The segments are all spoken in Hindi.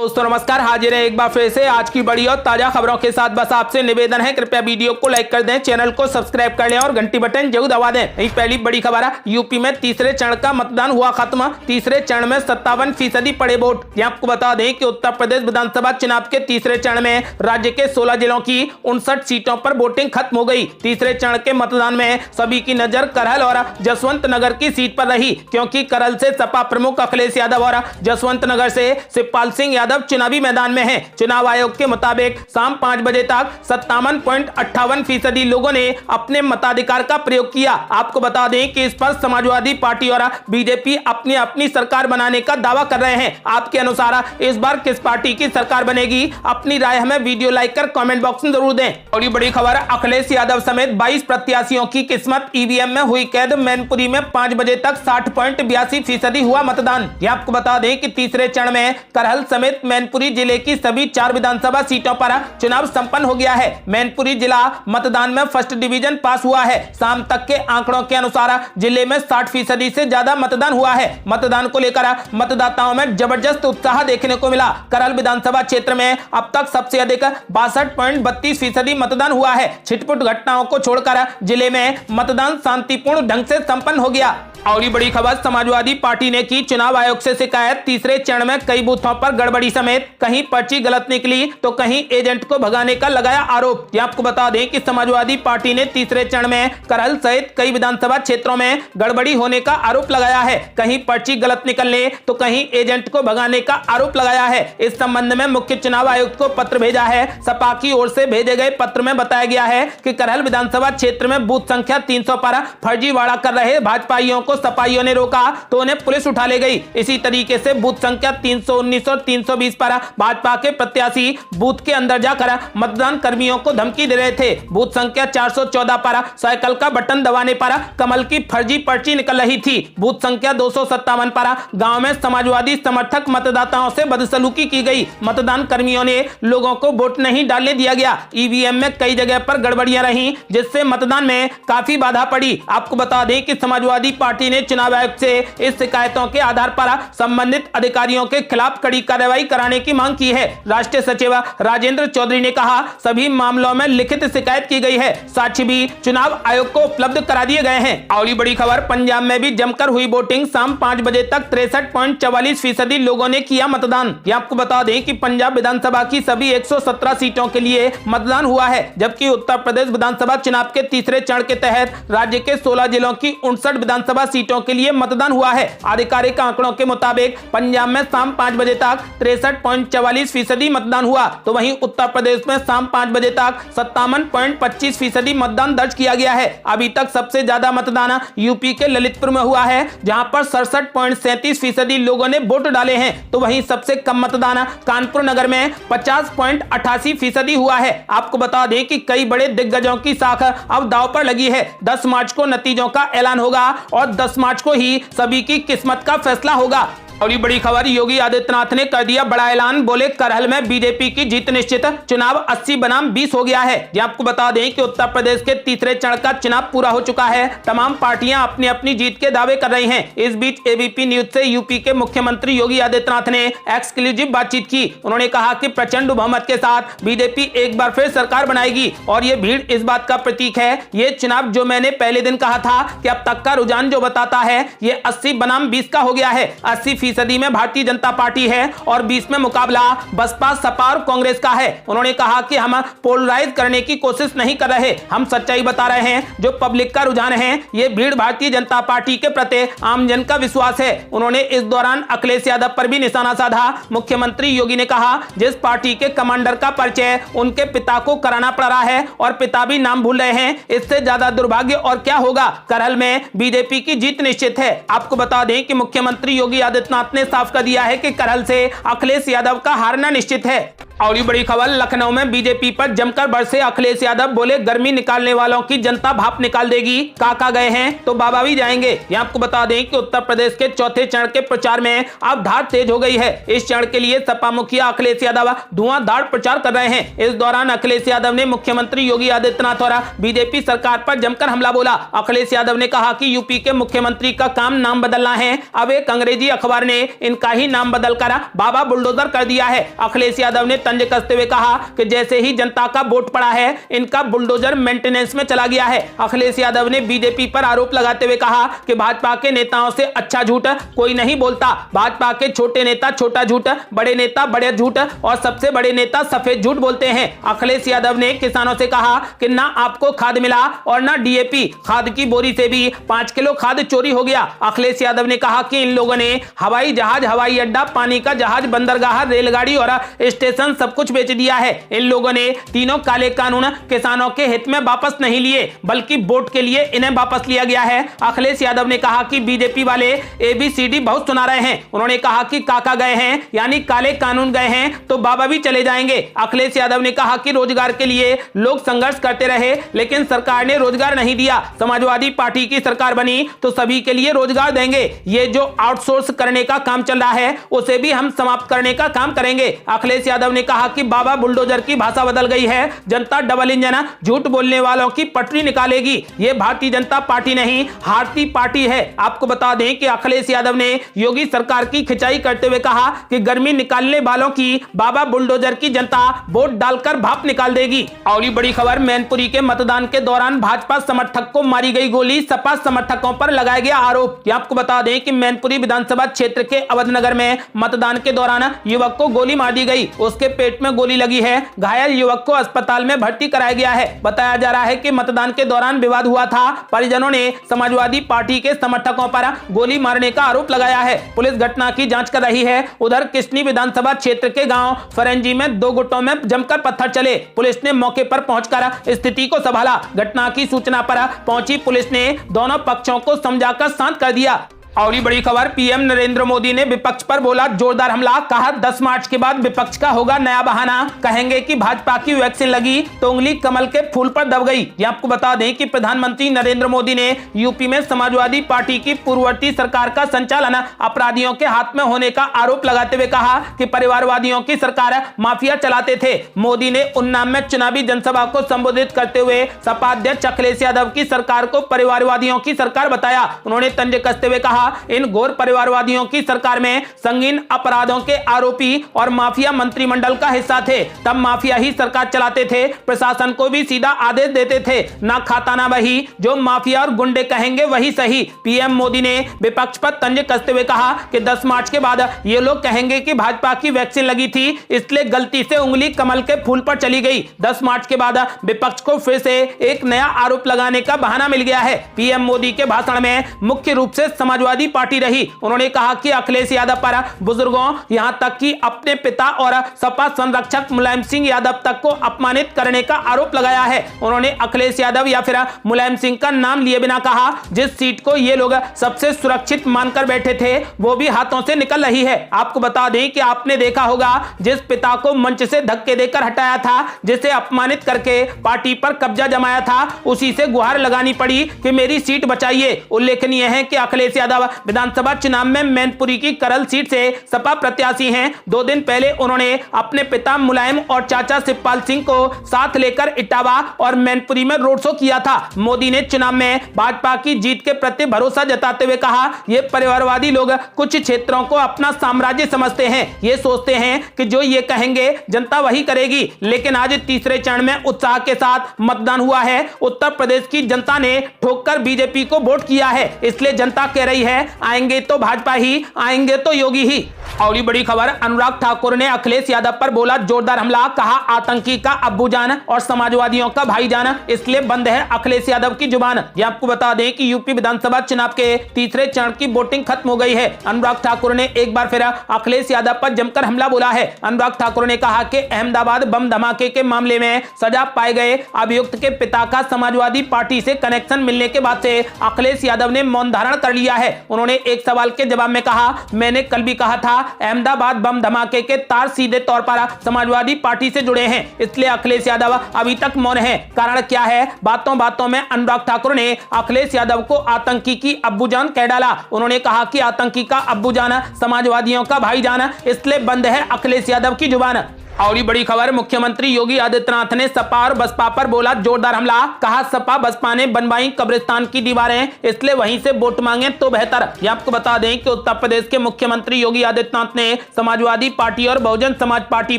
दोस्तों नमस्कार, हाजिर है एक बार फिर से आज की बड़ी और ताजा खबरों के साथ। बस आपसे निवेदन है, कृपया वीडियो को लाइक कर दें, चैनल को सब्सक्राइब कर लें और घंटी बटन जरूर दबा दें। यही पहली बड़ी खबर है, यूपी में तीसरे चरण का मतदान हुआ खत्म। तीसरे चरण में 57% पड़े वोट। आपको बता दें कि उत्तर प्रदेश विधानसभा चुनाव के तीसरे चरण में राज्य के 16 जिलों की 59 सीटों पर वोटिंग खत्म हो गई। तीसरे चरण के मतदान में सभी की नजर करहल और जसवंत नगर की सीट पर रही, क्योंकि करहल से सपा प्रमुख अखिलेश यादव और जसवंत नगर से शिवपाल सिंह यादव चुनावी मैदान में हैं। चुनाव आयोग के मुताबिक शाम 5 बजे तक 57.58% लोगों ने अपने मताधिकार का प्रयोग किया। आपको बता दें कि इस पर समाजवादी पार्टी और बीजेपी अपनी अपनी सरकार बनाने का दावा कर रहे हैं। आपके अनुसार इस बार किस पार्टी की सरकार बनेगी? अपनी राय हमें वीडियो लाइक कर कमेंट बॉक्स में जरूर दें। और बड़ी खबर, अखिलेश यादव समेत 22 प्रत्याशियों की किस्मत ईवीएम में हुई कैद। मैनपुरी में 5 बजे तक 60.82% हुआ मतदान। आपको बता दें कि तीसरे चरण में करहल समेत मैनपुरी जिले की सभी 4 विधानसभा सीटों पर चुनाव संपन्न हो गया है। मैनपुरी जिला मतदान में फर्स्ट डिवीजन पास हुआ है। शाम तक के आंकड़ों के अनुसार जिले में 60% से ज्यादा मतदान हुआ है। मतदान को लेकर मतदाताओं में जबरदस्त उत्साह देखने को मिला। करहल विधानसभा क्षेत्र में अब तक सबसे अधिक 62.32% मतदान हुआ है। छिटपुट घटनाओं को छोड़कर जिले में मतदान शांतिपूर्ण ढंग से संपन्न हो गया। और बड़ी खबर, समाजवादी पार्टी ने की चुनाव आयोग से शिकायत। तीसरे चरण में कई बूथों पर गड़बड़ी समेत कहीं पर्ची गलत निकली तो कहीं एजेंट को भगाने का लगाया आरोप। आपको बता दें कि समाजवादी पार्टी ने तीसरे चरण में करहल सहित कई विधानसभा क्षेत्रों में गड़बड़ी होने का आरोप लगाया है। कहीं पर्ची गलत निकलने तो कहीं एजेंट को भगाने का आरोप लगाया है। इस संबंध में मुख्य चुनाव आयुक्त को पत्र भेजा है। सपा की ओर से भेजे गए पत्र में बताया गया है कि करहल विधानसभा क्षेत्र में बूथ संख्या 300 पर फर्जीवाड़ा कर रहे भाजपाइयों को सपाइयों ने रोका तो उन्हें पुलिस उठा ले गई। इसी तरीके से बूथ संख्या 319 और 320 पर भाजपा के प्रत्याशी बूथ के अंदर जाकर मतदान कर्मियों को धमकी दे रहे थे। बूथ संख्या 414 पर साइकिल का बटन दबाने पर कमल की फर्जी पर्ची निकल रही थी। बूथ संख्या 257 पर गांव में समाजवादी समर्थक मतदाताओं से बदसलूकी की गई। मतदान कर्मियों ने लोगों को वोट नहीं डालने दिया गया। ईवीएम में कई जगह पर गड़बड़ियां रही, जिससे मतदान में काफी बाधा पड़ी। आपको बता दें कि समाजवादी पार्टी ने चुनाव आयोग से इस शिकायतों के आधार पर संबंधित अधिकारियों के खिलाफ कड़ी कार्रवाई कराने की मांग की है। राष्ट्रीय सचिव राजेंद्र चौधरी ने कहा, सभी मामलों में लिखित शिकायत की गई है। साक्ष्य भी चुनाव आयोग को उपलब्ध करा दिए गए हैं। और बड़ी खबर, पंजाब में भी जमकर हुई वोटिंग। शाम 5 बजे तक 63.44% लोगों ने किया मतदान। आपको बता दें कि पंजाब विधानसभा की सभी 117 सीटों के लिए मतदान हुआ है, जबकि उत्तर प्रदेश विधानसभा चुनाव के तीसरे चरण के तहत राज्य के 16 जिलों की 59 विधानसभा सीटों के लिए मतदान हुआ है। आधिकारिक आंकड़ों के मुताबिक पंजाब में शाम 5 बजे तक 63.44% मतदान हुआ, तो वहीं उत्तर प्रदेश में शाम 5 बजे तक 57.25% मतदान दर्ज किया गया है। अभी तक सबसे ज्यादा मतदान यूपी के ललितपुर में हुआ है, जहां पर 67.37% लोगों ने वोट डाले हैं, तो वहीं सबसे कम मतदान कानपुर नगर में 50.88% हुआ है। आपको बता दें कि कई बड़े दिग्गजों की साख अब दांव पर लगी है। 10 मार्च को नतीजों का ऐलान होगा और 10 मार्च को ही सभी की किस्मत का फैसला होगा। और ये बड़ी खबर, योगी आदित्यनाथ ने कर दिया बड़ा ऐलान। बोले, करहल में बीजेपी की जीत निश्चित। चुनाव 80 बनाम 20 हो गया है। आपको बता दें कि उत्तर प्रदेश के तीसरे चरण का चुनाव पूरा हो चुका है। तमाम पार्टियां अपनी अपनी जीत के दावे कर रही हैं। इस बीच एबीपी न्यूज से यूपी के मुख्यमंत्री योगी आदित्यनाथ ने एक्सक्लूसिव बातचीत की। उन्होंने कहा कि प्रचंड बहुमत के साथ बीजेपी एक बार फिर सरकार बनाएगी और ये भीड़ इस बात का प्रतीक है। ये चुनाव, जो मैंने पहले दिन कहा था कि अब तक का रुझान जो बताता है, ये 80 बनाम 20 का हो गया है। 80% में भारतीय जनता पार्टी है और 20 में मुकाबला बसपा, सपा और कांग्रेस का है। उन्होंने कहा कि हम पोलराइज करने की कोशिश नहीं कर रहे, हम सच्चाई बता रहे हैं। जो पब्लिक का रुझान है, ये भीड़ भारतीय जनता पार्टी के प्रति आम जन का विश्वास है। उन्होंने इस दौरान अखिलेश यादव पर भी निशाना साधा। मुख्यमंत्री योगी ने कहा, जिस पार्टी के कमांडर का परिचय उनके पिता को कराना पड़ रहा है और पिता भी नाम भूल रहे हैं, इससे ज्यादा दुर्भाग्य और क्या होगा। करहल में बीजेपी की जीत निश्चित है। आपको बता दें कि मुख्यमंत्री योगी आदित्यनाथ ने साफ कर दिया है कि करहल से अखिलेश यादव का हारना निश्चित है। और ये बड़ी खबर, लखनऊ में बीजेपी पर जमकर बरसे अखिलेश यादव, बोले गर्मी निकालने वालों की जनता भाप निकाल देगी। काका गए हैं तो बाबा भी जाएंगे। ये आपको बता दें कि उत्तर प्रदेश के चौथे चरण के प्रचार में अब धार तेज हो गई है। इस चरण के लिए सपा मुखिया अखिलेश यादव धुआंधार प्रचार कर रहे हैं। इस दौरान अखिलेश यादव ने मुख्यमंत्री योगी आदित्यनाथ और बीजेपी सरकार पर जमकर हमला बोला। अखिलेश यादव ने कहा कि यूपी के मुख्यमंत्री का काम नाम बदलना है। अब एक अंग्रेजी अखबार ने इनका ही नाम बदलकर बाबा बुलडोजर कर दिया है। अखिलेश यादव ने तंज कसते हुए कहा कि जैसे ही जनता का वोट पड़ा है, इनका बुलडोजर मेंटेनेंस में चला गया है। अखिलेश यादव ने बीजेपी पर आरोप लगाते हुए कहा कि भाजपा के नेताओं से अच्छा झूठ कोई नहीं बोलता। भाजपा के छोटे नेता छोटा झूठ, बड़े नेता बड़े झूठ और सबसे बड़े नेता सफेद झूठ बोलते हैं। अखिलेश यादव ने किसानों से कहा कि ना आपको खाद मिला और ना डीएपी, खाद की बोरी से भी 5 किलो खाद चोरी हो गया। अखिलेश यादव ने कहा कि इन लोगों ने हवाई जहाज, हवाई अड्डा, पानी का जहाज, बंदरगाह, रेलगाड़ी और स्टेशन सब कुछ बेच दिया है। इन लोगों ने तीनों काले कानून किसानों के हित में वापस नहीं लिए, बल्कि वोट के लिए इन्हें वापस लिया गया है। अखिलेश यादव ने कहा कि बीजेपी वाले ABCD बहुत सुना रहे हैं। उन्होंने कहा कि काका गए हैं यानी काले कानून गए हैं तो बाबा भी चले जाएंगे। अखिलेश यादव ने कहा कि रोजगार के लिए लोग संघर्ष करते रहे, लेकिन सरकार ने रोजगार नहीं दिया। समाजवादी पार्टी की सरकार बनी तो सभी के लिए रोजगार देंगे। ये जो आउटसोर्स करने का काम चल रहा है उसे भी हम समाप्त करने का काम करेंगे। अखिलेश यादव ने कहा कि बाबा बुलडोजर की भाषा बदल गई है। जनता डबल इंजन झूठ बोलने वालों की पटरी निकालेगी। ये भारतीय जनता पार्टी नहीं, हारती पार्टी है। आपको बता दें कि अखिलेश यादव ने योगी सरकार की खिंचाई करते हुए कहा कि गर्मी निकालने वालों की बाबा बुलडोजर की जनता वोट डालकर भाप निकाल देगी। और ये बड़ी खबर, मैनपुरी के मतदान के दौरान भाजपा समर्थक को मारी गई गोली, सपा समर्थकों पर लगाया गया आरोप। आपको बता दें कि मैनपुरी विधानसभा क्षेत्र के अवधनगर में मतदान के दौरान युवक को गोली मार दी गई। उसके पेट में गोली लगी है। घायल युवक को अस्पताल में भर्ती कराया गया है। बताया जा रहा है कि मतदान के दौरान विवाद हुआ था। परिजनों ने समाजवादी पार्टी के समर्थकों पर गोली मारने का आरोप लगाया है। पुलिस घटना की जांच कर रही है। उधर किसनी विधानसभा क्षेत्र के गांव फरेंजी में 2 गुटों में जमकर पत्थर चले। पुलिस ने मौके पर पहुंचकर स्थिति को संभाला। घटना की सूचना पर पहुंची पुलिस ने दोनों पक्षों को समझाकर शांत कर दिया। और ये बड़ी खबर, पीएम नरेंद्र मोदी ने विपक्ष पर बोला जोरदार हमला। कहा 10 मार्च के बाद विपक्ष का होगा नया बहाना। कहेंगे कि भाजपा की वैक्सीन लगी तो उंगली कमल के फूल पर दब गई। ये आपको बता दें कि प्रधानमंत्री नरेंद्र मोदी ने यूपी में समाजवादी पार्टी की पूर्ववर्ती सरकार का संचालन अपराधियों के हाथ में होने का आरोप लगाते हुए कहा कि परिवारवादियों की सरकार माफिया चलाते थे। मोदी ने उन्नाव में चुनावी जनसभा को संबोधित करते हुए सपा अध्यक्ष अखिलेश यादव की सरकार को परिवारवादियों की सरकार बताया। उन्होंने तंज कसते हुए कहा इन घोर परिवारवादियों की सरकार में संगीन अपराधों के आरोपी और माफिया मंत्रिमंडल का हिस्सा थे। तब माफिया ही सरकार चलाते थे, प्रशासन को भी सीधा आदेश देते थे। ना खाता ना वही, जो माफिया और गुंडे कहेंगे वही सही। पीएम मोदी ने विपक्ष पर तंज कसते हुए कहा कि 10 मार्च के बाद ये लोग कहेंगे कि भाजपा की वैक्सीन लगी थी, इसलिए गलती से उंगली कमल के फूल पर चली गई। 10 मार्च के बाद विपक्ष को फिर से एक नया आरोप लगाने का बहाना मिल गया है। पीएम मोदी के भाषण में मुख्य रूप से समाजवादी पार्टी रही। उन्होंने कहा कि अखिलेश यादव पर बुजुर्गों, यहां तक कि अपने पिता और सपा संरक्षक मुलायम सिंह यादव तक को अपमानित करने का आरोप लगाया है। उन्होंने अखिलेश यादव या फिर मुलायम सिंह का नाम लिए बिना कहा जिस सीट को ये लोग सबसे सुरक्षित मानकर बैठे थे वो भी हाथों से निकल रही है। आपको बता दें कि आपने देखा होगा जिस पिता को मंच से धक्के देकर हटाया था, जिसे अपमानित करके पार्टी पर कब्जा जमाया था, उसी से गुहार लगानी पड़ी कि मेरी सीट बचाइए। उल्लेखनीय है कि अखिलेश यादव विधानसभा चुनाव में मैनपुरी की करल सीट से सपा प्रत्याशी हैं। 2 दिन पहले उन्होंने अपने पिता मुलायम और चाचा शिवपाल सिंह को साथ लेकर इटावा और मैनपुरी में रोड शो किया था। मोदी ने चुनाव में भाजपा की जीत के प्रति भरोसा जताते हुए कहा ये परिवारवादी लोग कुछ क्षेत्रों को अपना साम्राज्य समझते हैं। ये सोचते हैं कि जो ये कहेंगे जनता वही करेगी। लेकिन आज तीसरे चरण में उत्साह के साथ मतदान हुआ है। उत्तर प्रदेश की जनता ने ठोककर बीजेपी को वोट किया है, इसलिए जनता कह रही है आएंगे तो भाजपा ही, आएंगे तो योगी ही। और ये बड़ी खबर, अनुराग ठाकुर ने अखिलेश यादव पर बोला जोरदार हमला। कहा आतंकी का अब्बूजान और समाजवादियों का भाईजान, इसलिए बंद है अखिलेश यादव की जुबान। ये आपको बता दें कि यूपी विधानसभा चुनाव के तीसरे चरण की वोटिंग खत्म हो गई है। अनुराग ठाकुर ने एक बार फिर अखिलेश यादव पर जमकर हमला बोला है। अनुराग ठाकुर ने कहा कि अहमदाबाद बम धमाके के मामले में सजा पाए गए अभियुक्त के पिता का समाजवादी पार्टी से कनेक्शन मिलने के बाद से अखिलेश यादव ने मौन धारण कर लिया है। उन्होंने एक सवाल के जवाब में कहा, मैंने कल भी कहा था अहमदाबाद बम धमाके के तार सीधे तौर पर समाजवादी पार्टी से जुड़े हैं, इसलिए अखिलेश यादव अभी तक मौन है। कारण क्या है? बातों बातों में अनुराग ठाकुर ने अखिलेश यादव को आतंकी की अब्बूजान कह डाला। उन्होंने कहा कि आतंकी का अब्बूजान समाजवादियों का भाईजान, इसलिए बंद है अखिलेश यादव की जुबान। और ये बड़ी खबर, मुख्यमंत्री योगी आदित्यनाथ ने सपा और बसपा पर बोला जोरदार हमला। कहा सपा बसपा ने बनवाई कब्रिस्तान की दीवारें, इसलिए वहीं से वोट मांगे तो बेहतर। ये आपको बता दें कि उत्तर प्रदेश के मुख्यमंत्री योगी आदित्यनाथ ने समाजवादी पार्टी और बहुजन समाज पार्टी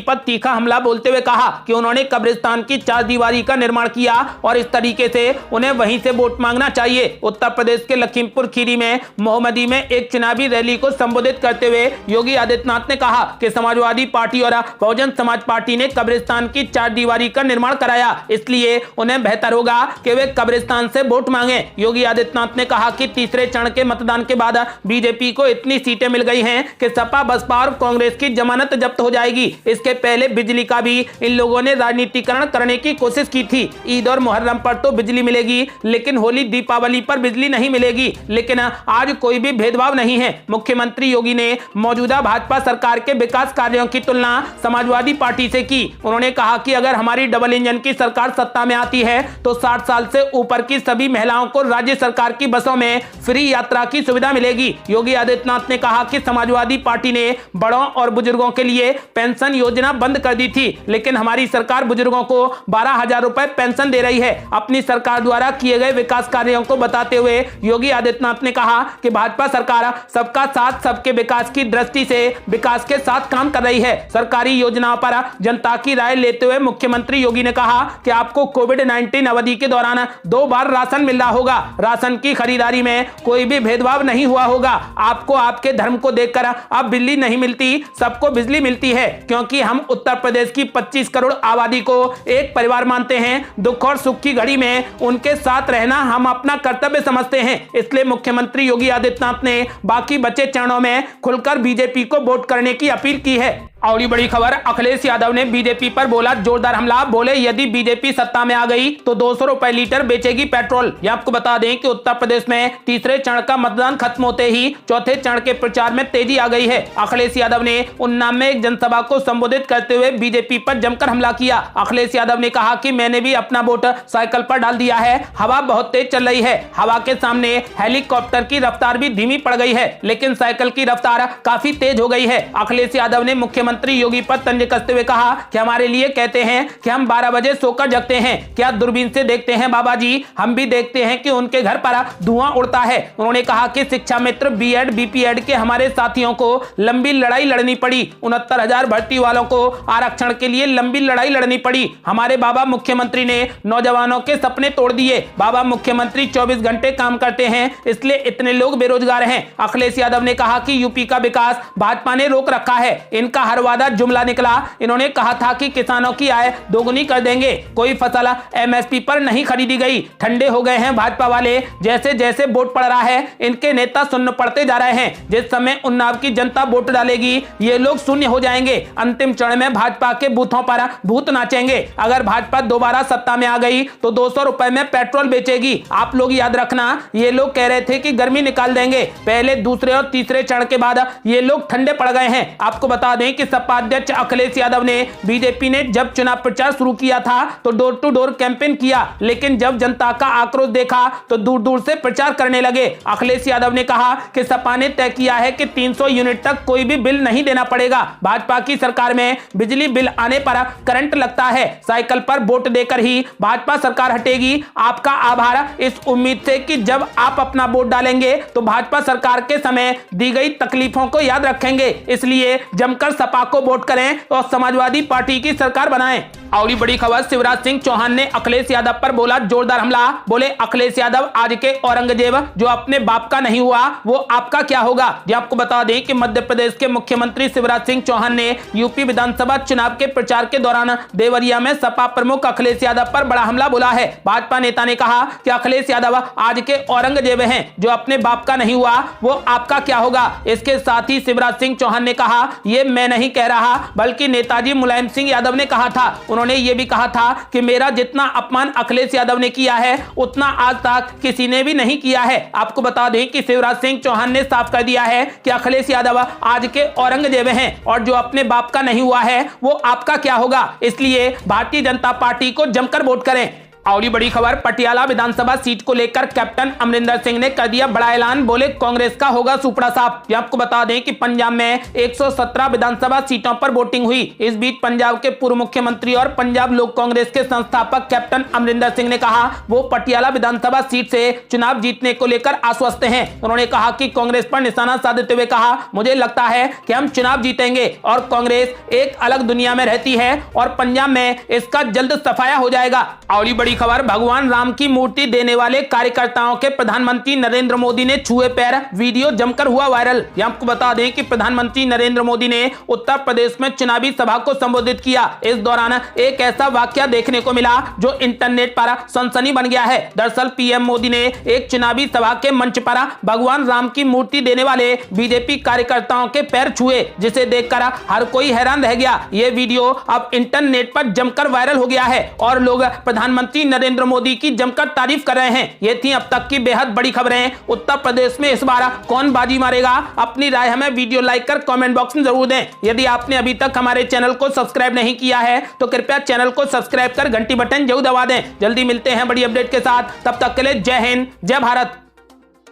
पर तीखा हमला बोलते हुए कहा कि उन्होंने कब्रिस्तान की चारदीवारी का निर्माण किया और इस तरीके से उन्हें वहीं से वोट मांगना चाहिए। उत्तर प्रदेश के लखीमपुर खीरी में मोहम्मदी में एक चुनावी रैली को संबोधित करते हुए योगी आदित्यनाथ ने कहा कि समाजवादी पार्टी और बहुजन समाज पार्टी ने कब्रिस्तान की चारदीवारी का निर्माण कराया, इसलिए उन्हें बेहतर होगा कि वे कब्रिस्तान से वोट मांगे। योगी आदित्यनाथ ने कहा कि तीसरे चरण के मतदान के बाद बीजेपी को इतनी सीटें मिल गई हैं कि सपा बसपा और कांग्रेस की जमानत जब्त हो जाएगी। इसके पहले बिजली का भी इन लोगों ने राजनीतिकरण करने की कोशिश की थी। ईद और मुहर्रम पर तो बिजली मिलेगी, लेकिन होली दीपावली पर बिजली नहीं मिलेगी। लेकिन आज कोई भी भेदभाव नहीं है। मुख्यमंत्री योगी ने मौजूदा भाजपा सरकार के विकास कार्यों की तुलना समाजवादी पार्टी से की। उन्होंने कहा कि अगर हमारी डबल इंजन की सरकार सत्ता में आती है तो 60 साल से ऊपर की सभी महिलाओं को राज्य सरकार की बसों में फ्री यात्रा की सुविधा मिलेगी। योगी आदित्यनाथ ने कहा कि समाजवादी पार्टी ने बड़ों और बुजुर्गों के लिए पेंशन योजना बंद कर दी थी, लेकिन हमारी सरकार बुजुर्गों को 12,000 रुपए पेंशन दे रही है। अपनी सरकार द्वारा किए गए विकास कार्यों को बताते हुए योगी आदित्यनाथ ने कहा कि भाजपा सरकार सबका साथ सबके विकास की दृष्टि से विकास के साथ काम कर रही है। सरकारी योजनाओं पर जनता की राय लेते हुए मुख्यमंत्री योगी ने कहा कि आपको कोविड-19 अवधि के दौरान 2 बार राशन मिल रहा होगा। राशन की खरीदारी में कोई भी भेदभाव नहीं हुआ होगा। आपको आपके धर्म को देखकर अब बिजली नहीं मिलती, सबको बिजली मिलती है, क्योंकि हम उत्तर प्रदेश की 25 करोड़ आबादी को एक परिवार मानते हैं। दुख और सुख की घड़ी में उनके साथ रहना हम अपना कर्तव्य समझते हैं। इसलिए मुख्यमंत्री योगी आदित्यनाथ ने बाकी बचे चरणों में खुलकर बीजेपी को वोट करने की अपील की है। और ये बड़ी खबर, अखिलेश यादव ने बीजेपी पर बोला जोरदार हमला। बोले यदि बीजेपी सत्ता में आ गई तो 200 रुपए लीटर बेचेगी पेट्रोल। ये आपको बता दें कि उत्तर प्रदेश में तीसरे चरण का मतदान खत्म होते ही चौथे चरण के प्रचार में तेजी आ गई है। अखिलेश यादव ने उन्नाव में एक जनसभा को संबोधित करते हुए बीजेपी पर जमकर हमला किया। अखिलेश यादव ने कहा कि मैंने भी अपना वोट साइकिल पर डाल दिया है। हवा बहुत तेज चल रही है। हवा के सामने हेलीकॉप्टर की रफ्तार भी धीमी पड़ गई है, लेकिन साइकिल की रफ्तार काफी तेज हो गई है। अखिलेश यादव ने मुख्यमंत्री योगी पर तंज कसते हुए कहा कि हमारे लिए कहते हैं कि हम 12 बजे सोकर जगते हैं, क्या दूरबीन से देखते हैं बाबा जी? हम भी देखते हैं कि उनके घर पर धुआं उड़ता है। उन्होंने कहा कि शिक्षा मित्र बीएड बीपीएड के हमारे साथियों को लंबी लड़ाई लड़नी पड़ी। 69,000 भर्ती वालों को आरक्षण के लिए लंबी लड़ाई लड़नी पड़ी। हमारे बाबा मुख्यमंत्री ने नौजवानों के सपने तोड़ दिए। बाबा मुख्यमंत्री 24 घंटे काम करते हैं, इसलिए इतने लोग बेरोजगार हैं। अखिलेश यादव ने कहा कि यूपी का विकास भाजपा ने रोक रखा है। इनका हर वादा जुमला निकला। इन्होंने कहा था कि किसानों की आय दोगुनी कर देंगे। कोई फसल एमएसपी पर नहीं खरीदी गई। ठंडे हो गए हैं भाजपा वाले। जैसे जैसे वोट पड़ रहा है इनके नेता शून्य पड़ते जा रहे हैं। जिस समय उन्नाव की जनता वोट डालेगी ये लोग शून्य हो जाएंगे। अंतिम चरण में भाजपा के बूथों पर भूत नाचेंगे। अगर भाजपा दोबारा सत्ता में आ गई तो 200 रुपए में पेट्रोल बेचेगी। आप लोग याद रखना, ये लोग कह रहे थे कि गर्मी निकाल देंगे। पहले दूसरे और तीसरे चरण के बाद ये लोग ठंडे पड़ गए हैं। आपको बता दें कि सपा अध्यक्ष अखिलेश यादव ने बीजेपी ने जब चुनाव प्रचार शुरू किया था तो डोर टू डोर कैंपेन किया, लेकिन जब जनता का आक्रोश देखा तो दूर दूर से प्रचार करने लगे। अखिलेश यादव ने कहा कि सपा ने तय किया है कि 300 यूनिट तक कोई भी बिल नहीं देना पड़ेगा। भाजपा की सरकार में बिजली बिल आने पर करंट लगता है। साइकिल पर वोट देकर ही भाजपा सरकार हटेगी। आपका आभार इस उम्मीद से कि जब आप अपना वोट डालेंगे तो भाजपा सरकार के समय दी गई तकलीफों को याद रखेंगे। इसलिए जमकर सपा को वोट करें और समाजवादी पार्टी की सरकार बनाएं। और ये बड़ी खबर, शिवराज सिंह चौहान ने अखिलेश यादव पर बोला जोरदार हमला। बोले अखिलेश यादव आज के औरंगजेब जो अपने बाप का नहीं हुआ वो आपका क्या होगा। ये आपको बता दें कि मध्य प्रदेश के मुख्यमंत्री शिवराज सिंह चौहान ने यूपी विधानसभा चुनाव के प्रचार के दौरान देवरिया में सपा प्रमुख अखिलेश यादव पर बड़ा हमला बोला है। भाजपा नेता ने कहा कि अखिलेश यादव आज के औरंगजेब हैं, जो अपने बाप का नहीं हुआ वो आपका क्या होगा। इसके साथ ही शिवराज सिंह चौहान ने कहा, ये मैं नहीं कह रहा, बल्कि नेताजी मुलायम सिंह यादव ने कहा था। उन्होंने ये भी कहा था कि मेरा जितना अपमान अखिलेश यादव ने किया है उतना आज तक किसी ने भी नहीं किया है। आपको बता दें कि शिवराज सिंह चौहान ने साफ कर दिया है कि अखिलेश यादव आज के औरंगजेब हैं और जो अपने बाप का नहीं हुआ है वो आपका क्या होगा। इसलिए भारतीय जनता पार्टी को जमकर वोट करें। और बड़ी खबर, पटियाला विधानसभा सीट को लेकर कैप्टन अमरिंदर सिंह ने कर दिया बड़ा ऐलान, बोले कांग्रेस का होगा सुपड़ा साफ। आपको बता दें कि पंजाब में 117 विधानसभा सीटों पर वोटिंग हुई। इस बीच पंजाब के पूर्व मुख्यमंत्री और पंजाब लोक कांग्रेस के संस्थापक कैप्टन अमरिंदर सिंह ने कहा वो पटियाला विधानसभा सीट से चुनाव जीतने को लेकर आश्वस्त हैं। उन्होंने कहा कि कांग्रेस पर निशाना साधते हुए कहा, मुझे लगता है कि हम चुनाव जीतेंगे और कांग्रेस एक अलग दुनिया में रहती है और पंजाब में इसका जल्द सफाया हो जाएगा। और बड़ी खबर, भगवान राम की मूर्ति देने वाले कार्यकर्ताओं के प्रधानमंत्री नरेंद्र मोदी ने छुए पैर, वीडियो जमकर हुआ वायरल। आपको बता दें कि प्रधानमंत्री नरेंद्र मोदी ने उत्तर प्रदेश में चुनावी सभा को संबोधित किया। इस दौरान एक ऐसा वाकया देखने को मिला जो इंटरनेट पर सनसनी बन गया है। दरअसल पीएम मोदी ने एक चुनावी सभा के मंच पर भगवान राम की मूर्ति देने वाले बीजेपी कार्यकर्ताओं के पैर छुए, जिसे देखकर हर कोई हैरान रह गया। यह वीडियो अब इंटरनेट पर जमकर वायरल हो गया है और लोग प्रधानमंत्री नरेंद्र मोदी की जमकर तारीफ कर रहे हैं। ये थी अब तक की बेहद बड़ी खबरें। उत्तर प्रदेश में इस बार कौन बाजी मारेगा, अपनी राय हमें वीडियो लाइक कर कमेंट बॉक्स में जरूर दें। यदि आपने अभी तक हमारे चैनल को सब्सक्राइब नहीं किया है तो कृपया चैनल को सब्सक्राइब कर घंटी बटन जरूर दबा दें। जल्दी मिलते हैं बड़ी अपडेट के साथ, तब तक के लिए जय हिंद, जय भारत।